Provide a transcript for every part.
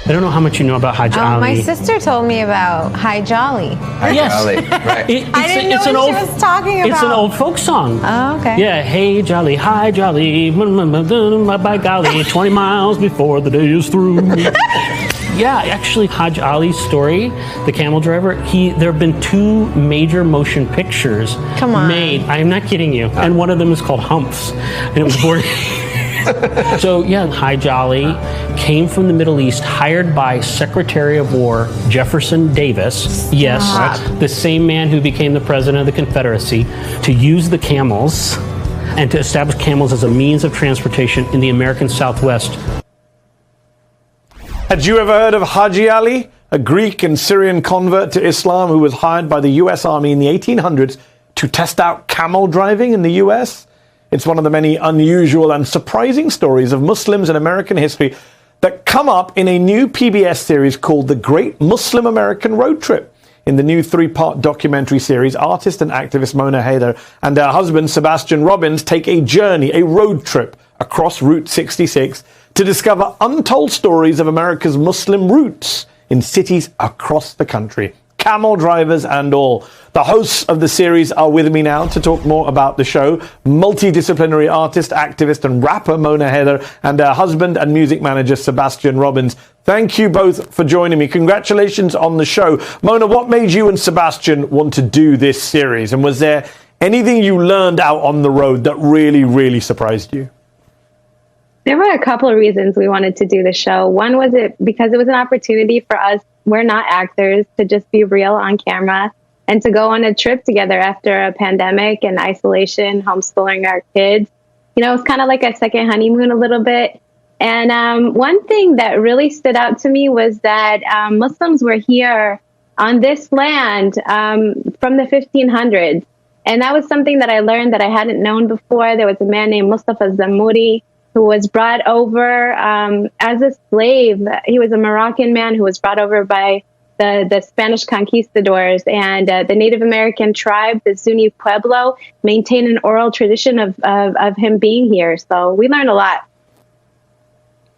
I don't know how much you know about Hajj Ali. My sister told me about Hi Jolly. Yes. Right. I didn't know what she was talking about. It's an old folk song. Oh, okay. Yeah, hey Jolly, hi Jolly, by golly, 20 miles before the day is through. Yeah, actually, Hajj Ali's story, the camel driver, there have been 2 major motion pictures made. I'm not kidding you. And one of them is called Humps. And it was born... So, yeah, Hajj Ali came from the Middle East, hired by Secretary of War Jefferson Davis. Yes, the same man who became the president of the Confederacy, to use the camels and to establish camels as a means of transportation in the American Southwest. Had you ever heard of Haji Ali, a Greek and Syrian convert to Islam who was hired by the US Army in the 1800s to test out camel driving in the US? It's one of the many unusual and surprising stories of Muslims in American history that come up in a new PBS series called The Great Muslim American Road Trip. In the new 3-part documentary series, artist and activist Mona Haider and her husband Sebastian Robbins take a journey, a road trip across Route 66 to discover untold stories of America's Muslim roots in cities across the country. Camel drivers and all. The hosts of the series are with me now to talk more about the show. Multidisciplinary artist, activist and rapper Mona Haider and her husband and music manager Sebastian Robbins. Thank you both for joining me. Congratulations on the show. Mona, what made you and Sebastian want to do this series? And was there anything you learned out on the road that really, really surprised you? There were a couple of reasons we wanted to do the show. One was because it was an opportunity for us, we're not actors, to just be real on camera and to go on a trip together after a pandemic and isolation, homeschooling our kids. You know, it's kind of like a second honeymoon a little bit. And one thing that really stood out to me was that Muslims were here on this land from the 1500s. And that was something that I learned that I hadn't known before. There was a man named Mustafa Zammuri who was brought over as a slave. He was a Moroccan man who was brought over by the Spanish conquistadors, and the Native American tribe, the Zuni Pueblo, maintained an oral tradition of him being here. So we learned a lot.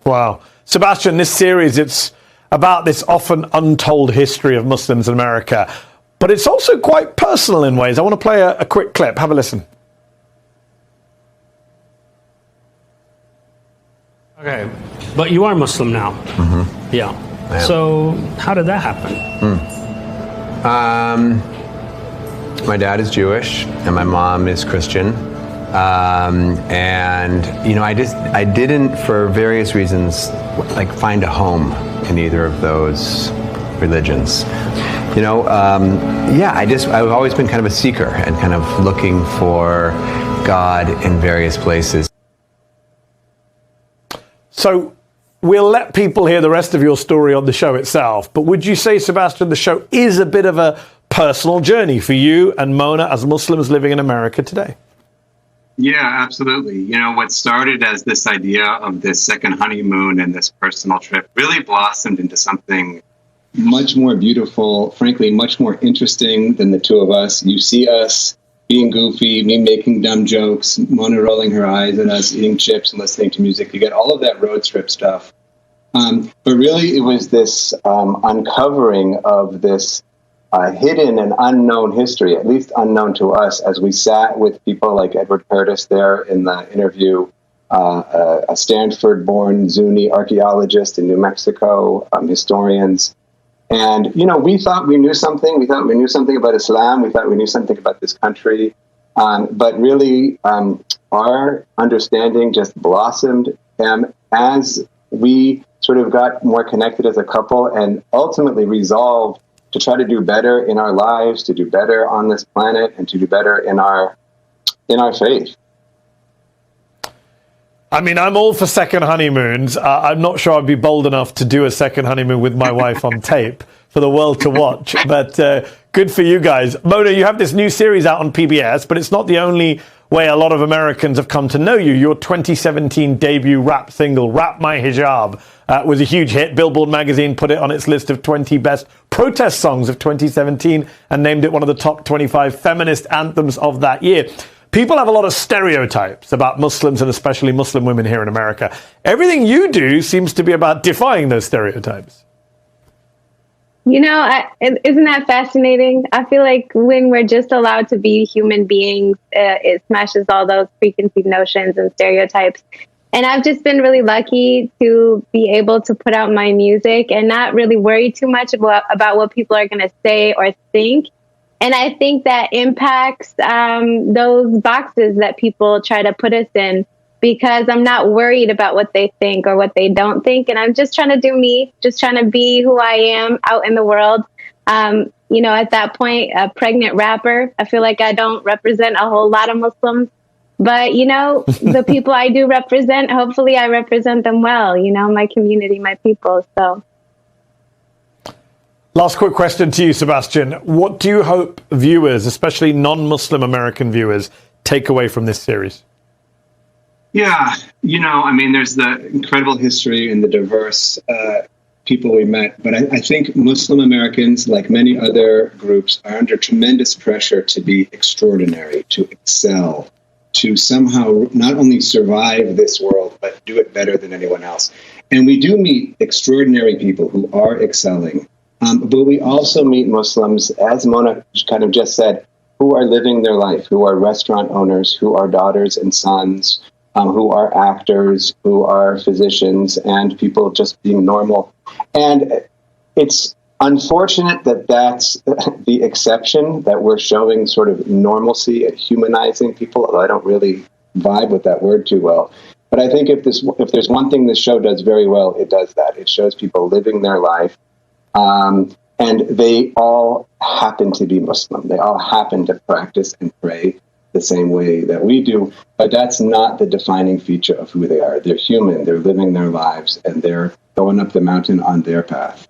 Wow. Sebastian, this series, it's about this often untold history of Muslims in America, but it's also quite personal in ways. I want to play a quick clip. Have a listen. Okay, but you are Muslim now. Mm-hmm. Yeah. So how did that happen? My dad is Jewish and my mom is Christian. And you know, I didn't, for various reasons, like find a home in either of those religions. You know, I've always been kind of a seeker and kind of looking for God in various places. So we'll let people hear the rest of your story on the show itself, but would you say, Sebastian, the show is a bit of a personal journey for you and Mona as Muslims living in America today? Yeah, absolutely. You know, what started as this idea of this second honeymoon and this personal trip really blossomed into something much more beautiful, frankly, much more interesting than the two of us. You see us being goofy, me making dumb jokes, Mona rolling her eyes at us, eating chips and listening to music. You get all of that road trip stuff. But really, it was this uncovering of this hidden and unknown history, at least unknown to us, as we sat with people like Edward Curtis there in the interview, a Stanford-born Zuni archaeologist in New Mexico, historians. And, you know, we thought we knew something. We thought we knew something about Islam. We thought we knew something about this country. But really, our understanding just blossomed as we sort of got more connected as a couple and ultimately resolved to try to do better in our lives, to do better on this planet, and to do better in our faith. I mean, I'm all for second honeymoons. I'm not sure I'd be bold enough to do a second honeymoon with my wife on tape for the world to watch, but good for you guys. Mona, you have this new series out on PBS, but it's not the only way a lot of Americans have come to know you. Your 2017 debut rap single, Rap My Hijab, was a huge hit. Billboard magazine put it on its list of 20 best protest songs of 2017 and named it one of the top 25 feminist anthems of that year. People have a lot of stereotypes about Muslims and especially Muslim women here in America. Everything you do seems to be about defying those stereotypes. You know, isn't that fascinating? I feel like when we're just allowed to be human beings, it smashes all those preconceived notions and stereotypes. And I've just been really lucky to be able to put out my music and not really worry too much about what people are going to say or think. And I think that impacts those boxes that people try to put us in, because I'm not worried about what they think or what they don't think. And I'm just trying to do me, just trying to be who I am out in the world. You know, at that point, a pregnant rapper, I feel like I don't represent a whole lot of Muslims. But, you know, the people I do represent, hopefully I represent them well, you know, my community, my people. So. Last quick question to you, Sebastian. What do you hope viewers, especially non-Muslim American viewers, take away from this series? Yeah, you know, I mean, there's the incredible history and the diverse people we met. But I think Muslim Americans, like many other groups, are under tremendous pressure to be extraordinary, to excel, to somehow not only survive this world, but do it better than anyone else. And we do meet extraordinary people who are excelling. But we also meet Muslims, as Mona kind of just said, who are living their life, who are restaurant owners, who are daughters and sons, who are actors, who are physicians, and people just being normal. And it's unfortunate that that's the exception, that we're showing sort of normalcy and humanizing people, although I don't really vibe with that word too well. But I think if there's one thing this show does very well, it does that. It shows people living their life. And they all happen to be Muslim. They all happen to practice and pray the same way that we do. But that's not the defining feature of who they are. They're human. They're living their lives, and they're going up the mountain on their path.